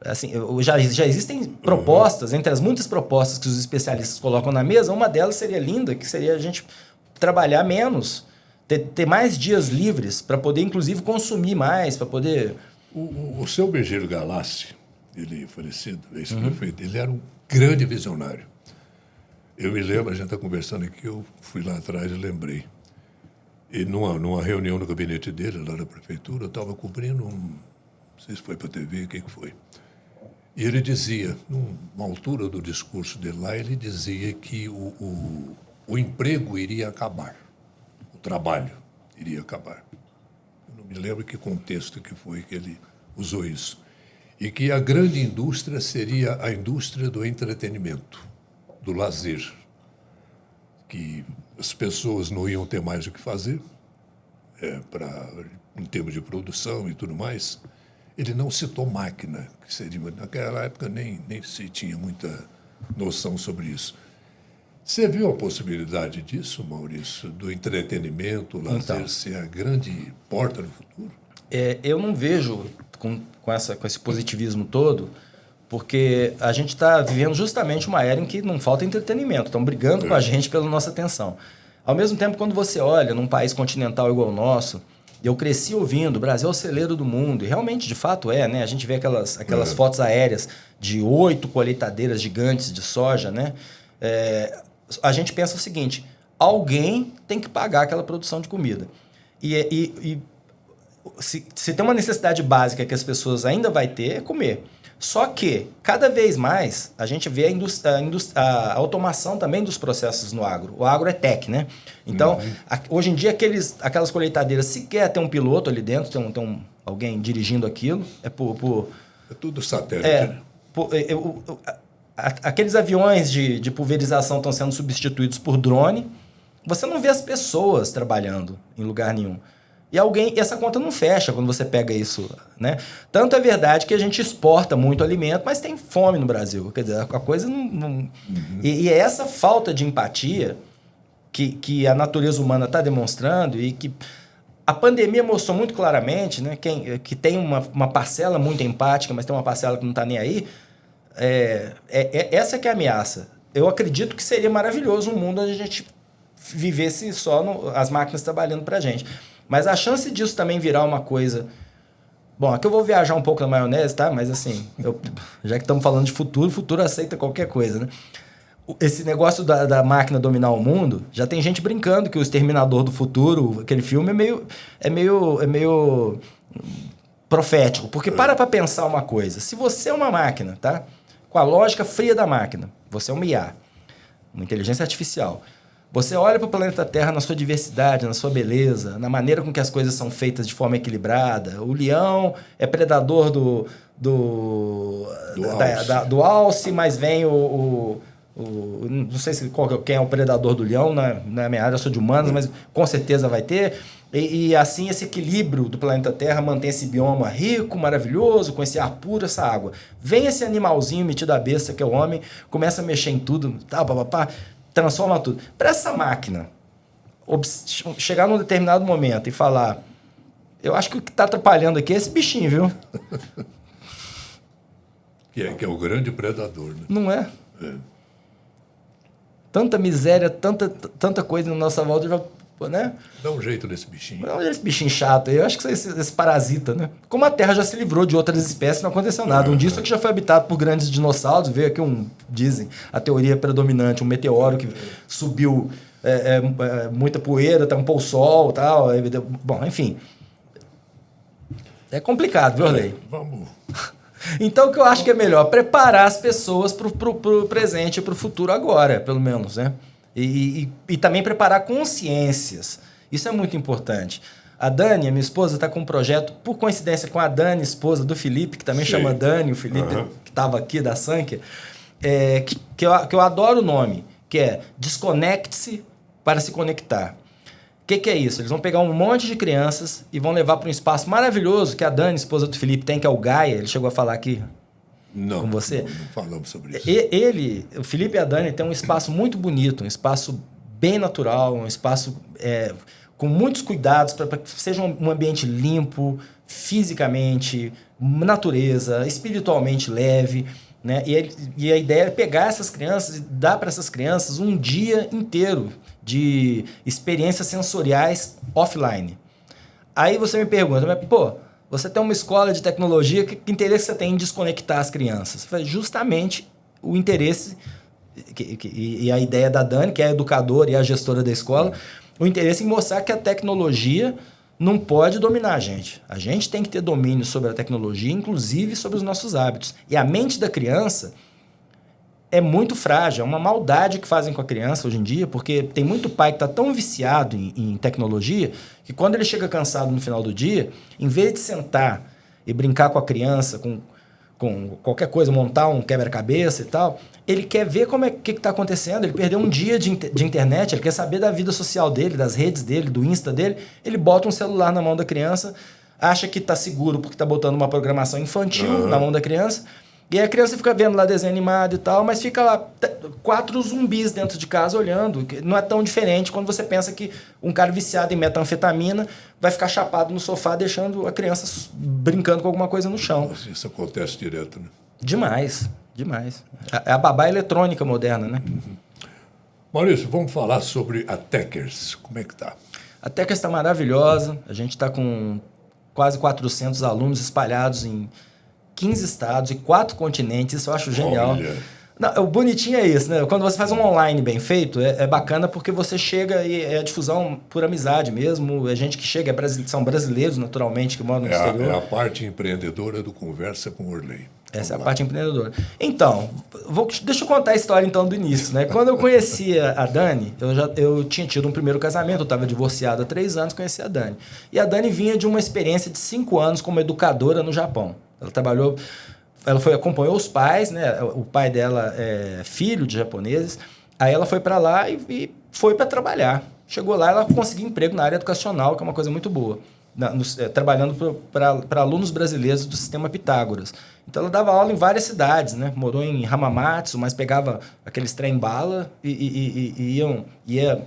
Assim, já existem propostas, entre as muitas propostas que os especialistas colocam na mesa, uma delas seria linda, que seria a gente trabalhar menos, ter mais dias livres para poder, inclusive, consumir mais, para poder... O seu Virgílio Galassi, ele falecido, ex-prefeito, ele era um grande visionário. Eu me lembro, a gente está conversando aqui, eu fui lá atrás e lembrei. E numa reunião no gabinete dele, lá na prefeitura, eu estava cobrindo não sei se foi para a TV, o que foi. E ele dizia, numa altura do discurso dele lá, ele dizia que o emprego iria acabar, o trabalho iria acabar. Eu não me lembro que contexto que foi que ele usou isso. E que a grande indústria seria a indústria do entretenimento, do lazer, que as pessoas não iam ter mais o que fazer, em termos de produção e tudo mais. Ele não citou máquina, que seria, naquela época nem se tinha muita noção sobre isso. Você viu a possibilidade disso, Maurício, do entretenimento, o lazer ser a grande porta do futuro? Eu não vejo com esse positivismo todo, Porque a gente está vivendo justamente uma era em que não falta entretenimento. Estão brigando com a gente pela nossa atenção. Ao mesmo tempo, quando você olha num país continental igual o nosso, eu cresci ouvindo, o Brasil é o celeiro do mundo. E realmente, de fato, é, né? A gente vê aquelas fotos aéreas de 8 colheitadeiras gigantes de soja, né? A gente pensa o seguinte, alguém tem que pagar aquela produção de comida. Se tem uma necessidade básica que as pessoas ainda vai ter, é comer. Só que, cada vez mais, a gente vê a automação também dos processos no agro. O agro é tech, né? Então, hoje em dia, aquelas colheitadeiras sequer tem um piloto ali dentro, tem alguém dirigindo aquilo. É tudo satélite, né? Aqueles aviões de pulverização estão sendo substituídos por drone. Você não vê as pessoas trabalhando em lugar nenhum. E essa conta não fecha quando você pega isso, né? Tanto é verdade que a gente exporta muito alimento, mas tem fome no Brasil. Quer dizer, a coisa não... E é essa falta de empatia que a natureza humana está demonstrando e que a pandemia mostrou muito claramente, né? Que tem uma parcela muito empática, mas tem uma parcela que não está nem aí. Essa que é a ameaça. Eu acredito que seria maravilhoso um mundo onde a gente vivesse só as máquinas trabalhando para a gente. Mas a chance disso também virar uma coisa... Bom, aqui eu vou viajar um pouco na maionese, tá? Mas assim, já que estamos falando de futuro, o futuro aceita qualquer coisa, né? Esse negócio da máquina dominar o mundo, já tem gente brincando que o Exterminador do Futuro, aquele filme, é meio profético. Porque para pensar uma coisa. Se você é uma máquina, tá? Com a lógica fria da máquina, você é uma IA, uma inteligência artificial. Você olha para o planeta Terra na sua diversidade, na sua beleza, na maneira com que as coisas são feitas de forma equilibrada. O leão é predador do alce, mas vem não sei quem é o predador do leão, na minha área eu sou de humanas, mas com certeza vai ter. E assim esse equilíbrio do planeta Terra mantém esse bioma rico, maravilhoso, com esse ar puro, essa água. Vem esse animalzinho metido a besta, que é o homem, começa a mexer em tudo, transforma tudo. Para essa máquina chegar num determinado momento e falar, eu acho que o que está atrapalhando aqui é esse bichinho, viu? Que é o grande predador, né? Não é? Tanta miséria, tanta coisa na nossa volta, né? Dá um jeito nesse bichinho. Não, esse bichinho chato. Eu acho que esse parasita, né? Como a Terra já se livrou de outras espécies, não aconteceu nada. Um dia isso aqui já foi habitado por grandes dinossauros. Veio aqui dizem, a teoria predominante, um meteoro que subiu muita poeira, tampou o sol e tal. Bom, enfim. É complicado, viu, Orley? Vamos... Então, o que eu acho que é melhor? Preparar as pessoas para o presente e para o futuro agora, pelo menos, né? E também preparar consciências. Isso é muito importante. A Dani, a minha esposa, está com um projeto, por coincidência com a Dani, esposa do Felipe, que também chama Dani, o Felipe que estava aqui da Sankia, que eu adoro o nome, que é Desconecte-se para se conectar. O que é isso? Eles vão pegar um monte de crianças e vão levar para um espaço maravilhoso que a Dani, esposa do Felipe, tem, que é o Gaia. Ele chegou a falar aqui com você. Não falamos sobre isso. O Felipe e a Dani têm um espaço muito bonito, um espaço bem natural, um espaço com muitos cuidados para que seja um ambiente limpo, fisicamente, natureza, espiritualmente leve, né? E a ideia é pegar essas crianças e dar para essas crianças um dia inteiro de experiências sensoriais offline. Aí você me pergunta, mas você tem uma escola de tecnologia, que interesse você tem em desconectar as crianças? Justamente o interesse, e a ideia da Dani, que é a educadora e a gestora da escola, o interesse em mostrar que a tecnologia não pode dominar a gente. A gente tem que ter domínio sobre a tecnologia, inclusive sobre os nossos hábitos. E a mente da criança é muito frágil, é uma maldade que fazem com a criança hoje em dia, porque tem muito pai que está tão viciado em tecnologia que quando ele chega cansado no final do dia, em vez de sentar e brincar com a criança, com qualquer coisa, montar um quebra-cabeça e tal, ele quer ver o que está acontecendo, ele perdeu um dia de internet, ele quer saber da vida social dele, das redes dele, do Insta dele, ele bota um celular na mão da criança, acha que está seguro porque está botando uma programação infantil na mão da criança. E aí a criança fica vendo lá desenho animado e tal, mas fica lá 4 zumbis dentro de casa olhando. Não é tão diferente quando você pensa que um cara viciado em metanfetamina vai ficar chapado no sofá deixando a criança brincando com alguma coisa no chão. Isso acontece direto, né? Demais, demais. É a babá eletrônica moderna, né? Maurício, vamos falar sobre a Techers. Como é que tá? A Techers está maravilhosa. A gente está com quase 400 alunos espalhados em 15 estados e 4 continentes. Isso eu acho genial. Olha. Não, o bonitinho é isso, né? Quando você faz um online bem feito, é bacana porque você chega e é a difusão por amizade mesmo. É gente que chega, são brasileiros, naturalmente, que moram no exterior. É a parte empreendedora do Conversa com Urley. Essa é a parte empreendedora. Então, deixa eu contar a história então do início, né? Quando eu conhecia a Dani, eu tinha tido um primeiro casamento, eu estava divorciado há 3 anos, conheci a Dani. E a Dani vinha de uma experiência de 5 anos como educadora no Japão. Ela trabalhou... acompanhou os pais, né? O pai dela é filho de japoneses. Aí ela foi para lá e foi para trabalhar. Chegou lá, ela conseguiu emprego na área educacional, que é uma coisa muito boa. Trabalhando para alunos brasileiros do sistema Pitágoras. Então ela dava aula em várias cidades, né? Morou em Hamamatsu, mas pegava aqueles trem-bala e ia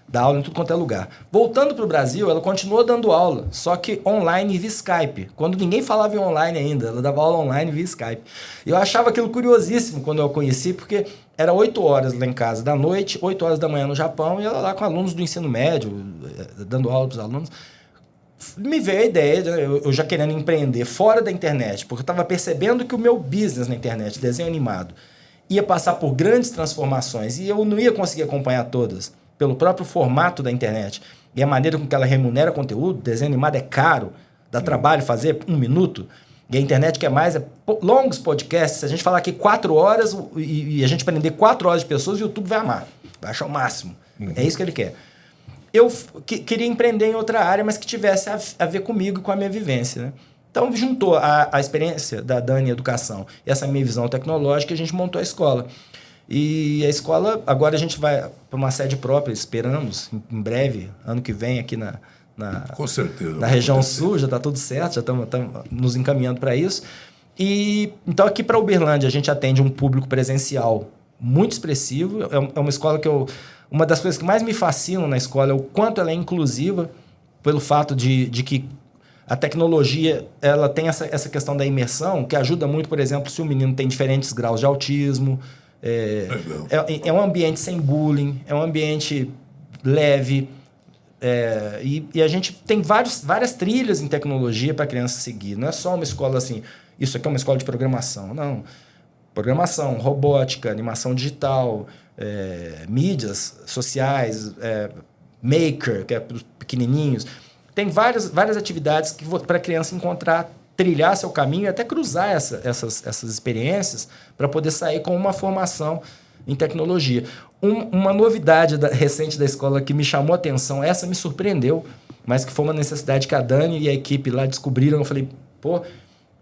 dar aula em tudo quanto é lugar. Voltando para o Brasil, ela continuou dando aula, só que online via Skype. Quando ninguém falava em online ainda, ela dava aula online via Skype. E eu achava aquilo curiosíssimo quando eu a conheci, porque era 8 horas lá em casa da noite, 8 horas da manhã no Japão, e ela lá com alunos do ensino médio, dando aula para os alunos. Me veio a ideia, eu já querendo empreender fora da internet, porque eu estava percebendo que o meu business na internet, desenho animado, ia passar por grandes transformações e eu não ia conseguir acompanhar todas, pelo próprio formato da internet e a maneira com que ela remunera conteúdo. Desenho animado é caro, dá trabalho fazer 1 minuto, e a internet quer mais, longos podcasts. Se a gente falar aqui 4 horas e a gente prender 4 horas de pessoas, o YouTube vai amar, vai achar o máximo. É isso que ele quer. Eu queria empreender em outra área, mas que tivesse a ver comigo e com a minha vivência, né? Então, juntou a experiência da Dani Educação e essa minha visão tecnológica, a gente montou a escola. E a escola, agora a gente vai para uma sede própria, esperamos, em breve, ano que vem, aqui com certeza, na região sul, já está tudo certo, já estamos nos encaminhando para isso. E então, aqui para Uberlândia, a gente atende um público presencial muito expressivo. É uma escola que uma das coisas que mais me fascinam na escola é o quanto ela é inclusiva, pelo fato de que a tecnologia ela tem essa questão da imersão, que ajuda muito, por exemplo, se o menino tem diferentes graus de autismo. É um ambiente sem bullying, é um ambiente leve. E a gente tem várias trilhas em tecnologia para a criança seguir. Não é só uma escola assim, isso aqui é uma escola de programação. Não. Programação, robótica, animação digital, mídias sociais, maker, que é para os pequenininhos. Tem várias atividades para a criança encontrar, trilhar seu caminho e até cruzar essas experiências para poder sair com uma formação em tecnologia. Uma novidade recente da escola que me chamou a atenção, essa me surpreendeu, mas que foi uma necessidade que a Dani e a equipe lá descobriram. Eu falei,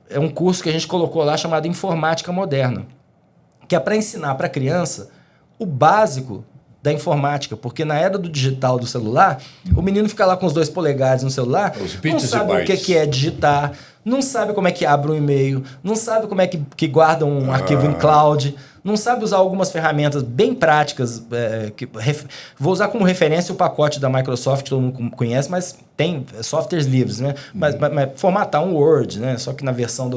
é um curso que a gente colocou lá chamado Informática Moderna, que é para ensinar para a criança o básico da informática, porque na era do digital do celular, o menino fica lá com os 2 polegares no celular, não sabe o que é digitar, não sabe como é que abre um e-mail, não sabe como é que guarda um arquivo em cloud, não sabe usar algumas ferramentas bem práticas. Vou usar como referência o pacote da Microsoft, todo mundo conhece, mas tem softwares livres, né? Mas formatar um Word, né? Só que na versão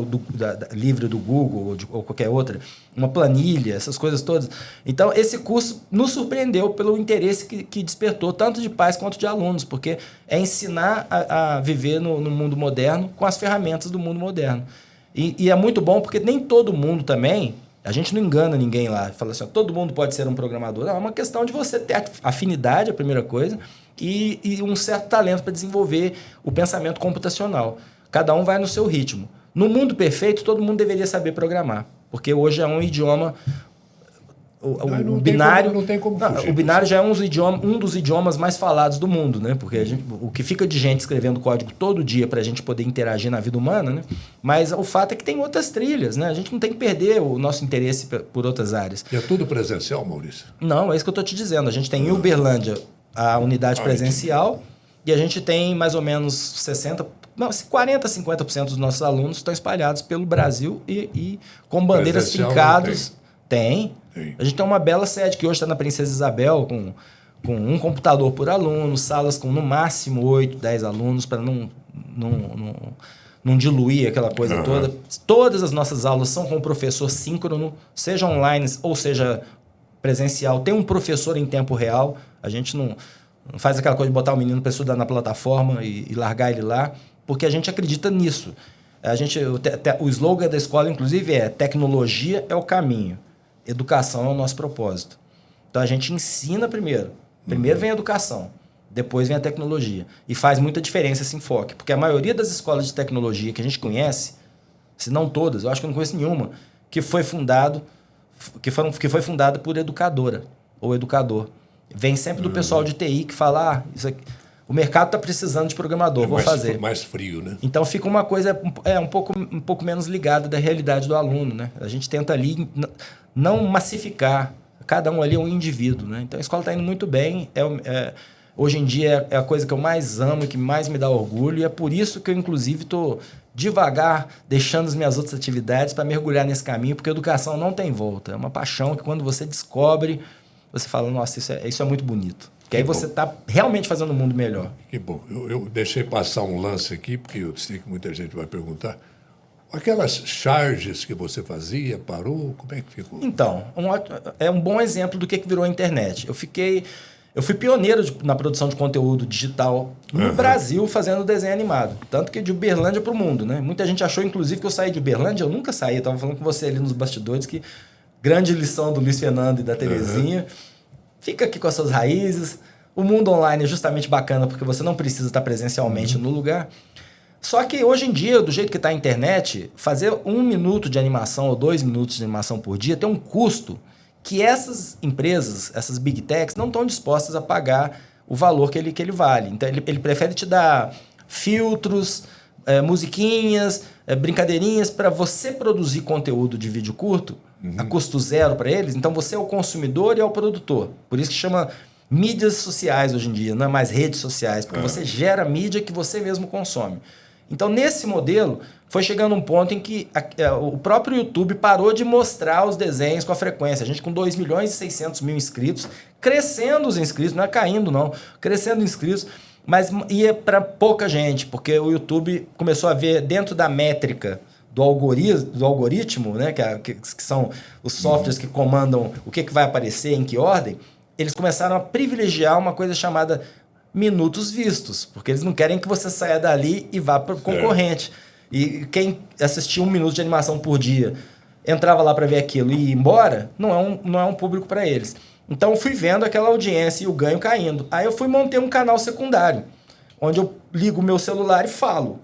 livre do Google ou qualquer outra, uma planilha, essas coisas todas. Então, esse curso nos surpreendeu pelo interesse que despertou, tanto de pais quanto de alunos, porque é ensinar a viver no mundo moderno com as ferramentas do mundo moderno. E é muito bom porque nem todo mundo também... A gente não engana ninguém lá. Fala assim, todo mundo pode ser um programador. Não, é uma questão de você ter afinidade, a primeira coisa, e um certo talento para desenvolver o pensamento computacional. Cada um vai no seu ritmo. No mundo perfeito, todo mundo deveria saber programar, porque hoje é um idioma... O binário o binário já é um dos idiomas mais falados do mundo, né? Porque o que fica de gente escrevendo código todo dia para a gente poder interagir na vida humana, né? Mas o fato é que tem outras trilhas, né? A gente não tem que perder o nosso interesse por outras áreas. E é tudo presencial, Maurício? Não, é isso que eu estou te dizendo. A gente tem em Uberlândia a unidade presencial e a gente tem mais ou menos 40, 50% dos nossos alunos estão espalhados pelo Brasil e com bandeiras fincadas. Tem. A gente tem uma bela sede que hoje está na Princesa Isabel, com um computador por aluno, salas com no máximo 8, 10 alunos, para não não diluir aquela coisa toda. Todas as nossas aulas são com o professor síncrono, seja online ou seja presencial. Tem um professor em tempo real. A gente não faz aquela coisa de botar o menino para estudar na plataforma e largar ele lá, porque a gente acredita nisso. O slogan da escola, inclusive, é tecnologia é o caminho, educação é o nosso propósito. Então, a gente ensina primeiro. Primeiro vem a educação, depois vem a tecnologia. E faz muita diferença esse enfoque, porque a maioria das escolas de tecnologia que a gente conhece, se não todas, eu acho que eu não conheço nenhuma, que foi fundada por educadora ou educador. Vem sempre do pessoal de TI que fala, isso aqui, o mercado está precisando de programador, vou fazer. Mais frio, né? Então fica uma coisa um pouco menos ligada da realidade do aluno, né? A gente tenta ali não massificar, cada um ali é um indivíduo, né? Então a escola está indo muito bem, hoje em dia é a coisa que eu mais amo e que mais me dá orgulho, e é por isso que eu, inclusive, estou devagar deixando as minhas outras atividades para mergulhar nesse caminho, porque a educação não tem volta. É uma paixão que quando você descobre, você fala, nossa, isso é muito bonito. Porque aí você está realmente fazendo o mundo melhor. Que bom. Eu deixei passar um lance aqui, porque eu sei que muita gente vai perguntar. Aquelas charges que você fazia, parou? Como é que ficou? Então, é um bom exemplo do que virou a internet. Eu fui pioneiro na produção de conteúdo digital no Brasil fazendo desenho animado. Tanto que de Uberlândia para o mundo, né? Muita gente achou, inclusive, que eu saí de Uberlândia. Eu nunca saí. Eu estava falando com você ali nos bastidores que grande lição do Luiz Fernando e da Terezinha. Fica aqui com as suas raízes. O mundo online é justamente bacana porque você não precisa estar presencialmente no lugar. Só que hoje em dia, do jeito que está a internet, fazer 1 minuto de animação ou 2 minutos de animação por dia tem um custo que essas empresas, essas big techs, não estão dispostas a pagar o valor que ele vale. Então, ele prefere te dar filtros, musiquinhas, brincadeirinhas para você produzir conteúdo de vídeo curto a custo zero para eles. Então, você é o consumidor e é o produtor. Por isso que chama mídias sociais hoje em dia, não é mais redes sociais, porque você gera mídia que você mesmo consome. Então, nesse modelo, foi chegando um ponto em que o próprio YouTube parou de mostrar os desenhos com a frequência. A gente com 2.600.000 inscritos, crescendo os inscritos, não é caindo não, crescendo inscritos, mas ia para pouca gente, porque o YouTube começou a ver dentro da métrica do algoritmo, né, que são os softwares que comandam o que vai aparecer, em que ordem, eles começaram a privilegiar uma coisa chamada minutos vistos, porque eles não querem que você saia dali e vá para o concorrente. E quem assistia 1 minuto de animação por dia, entrava lá para ver aquilo e ia embora, não é um público para eles. Então, eu fui vendo aquela audiência e o ganho caindo. Aí eu montei um canal secundário, onde eu ligo o meu celular e falo.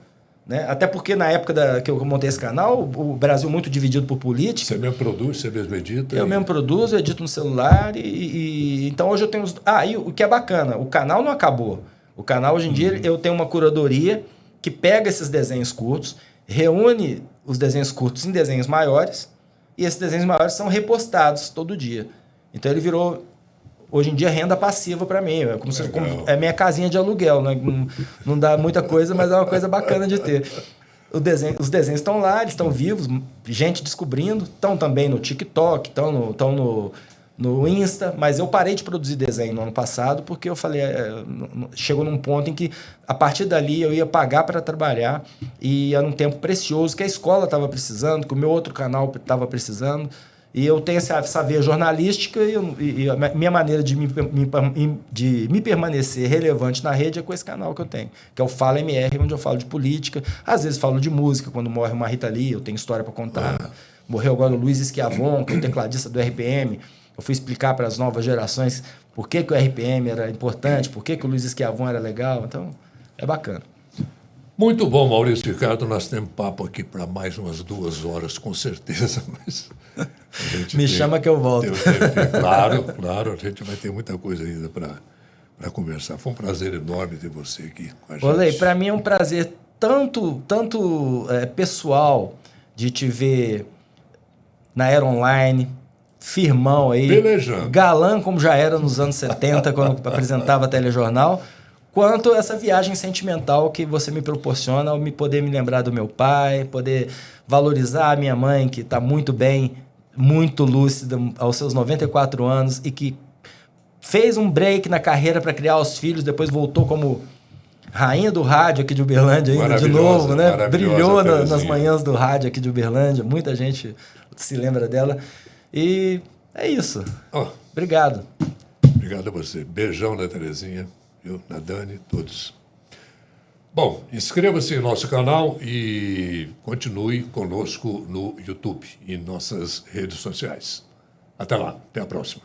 Né? Até porque na época que eu montei esse canal, o Brasil muito dividido por política. Você mesmo produz, você mesmo edita? Eu mesmo produzo, edito no celular. Então hoje eu tenho... e o que é bacana, o canal não acabou. O canal hoje em dia eu tenho uma curadoria que pega esses desenhos curtos, reúne os desenhos curtos em desenhos maiores, e esses desenhos maiores são repostados todo dia. Então ele virou... Hoje em dia, renda passiva para mim. É minha casinha de aluguel. Né? Não dá muita coisa, mas é uma coisa bacana de ter. Os desenhos estão lá, eles estão vivos, gente descobrindo. Estão também no TikTok, estão no Insta. Mas eu parei de produzir desenho no ano passado porque eu falei... chegou num ponto em que, a partir dali, eu ia pagar para trabalhar. E era um tempo precioso que a escola estava precisando, que o meu outro canal estava precisando. E eu tenho essa veia jornalística e a minha maneira de me permanecer relevante na rede é com esse canal que eu tenho, que é o Fala MR, onde eu falo de política. Às vezes falo de música, quando morre uma Rita Lee, eu tenho história para contar. Morreu agora o Luiz Schiavon, que é o tecladista do RPM. Eu fui explicar para as novas gerações por que o RPM era importante, por que o Luiz Schiavon era legal. Então, é bacana. Muito bom, Maurício Ricardo. Nós temos papo aqui para mais umas 2 horas, com certeza. Mas Me chama que eu volto. Claro. A gente vai ter muita coisa ainda para conversar. Foi um prazer enorme ter você aqui com a gente. Olê, para mim é um prazer tanto pessoal de te ver na Era Online, firmão aí, pelejando. Galã como já era nos anos 70, quando apresentava telejornal, quanto essa viagem sentimental que você me proporciona ao poder me lembrar do meu pai, poder valorizar a minha mãe, que está muito bem, muito lúcida, aos seus 94 anos, e que fez um break na carreira para criar os filhos, depois voltou como Rainha do rádio aqui de Uberlândia ainda, de novo, né? Brilhou nas manhãs do rádio aqui de Uberlândia. Muita gente se lembra dela. E é isso. Obrigado. Obrigado a você. Beijão na Terezinha, viu? Na Dani, todos. Bom, inscreva-se em nosso canal e continue conosco no YouTube e em nossas redes sociais. Até lá, até a próxima.